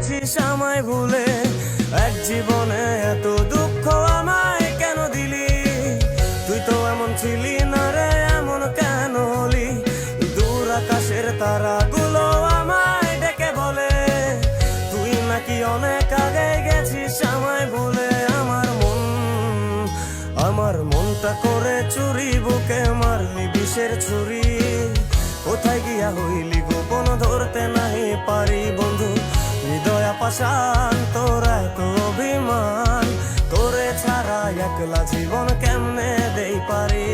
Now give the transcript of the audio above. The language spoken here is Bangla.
গেছিস আমায় ভুলে। এক জীবনে এত দুঃখ আমায় কেন দিলি? তুই তো এমন ছিলি না রে, এমন কেন হলি? দূর আকাশের তারাগুলো আমায় ডেকে বলে তুই নাকি অনেক আগে গেছিস আমায় ভুলে। আমার মনটা করে চুরি, বুকে মারলি বিষের ছুরি। কোথায় গিয়া হইলি গোপন, ধরতে নাহি পারি বন্ধু। হৃদয় পাষাণ, তোরা তো অভিমান, তোরে ছাড়া একলা জীবন কেমনে দেই পারি।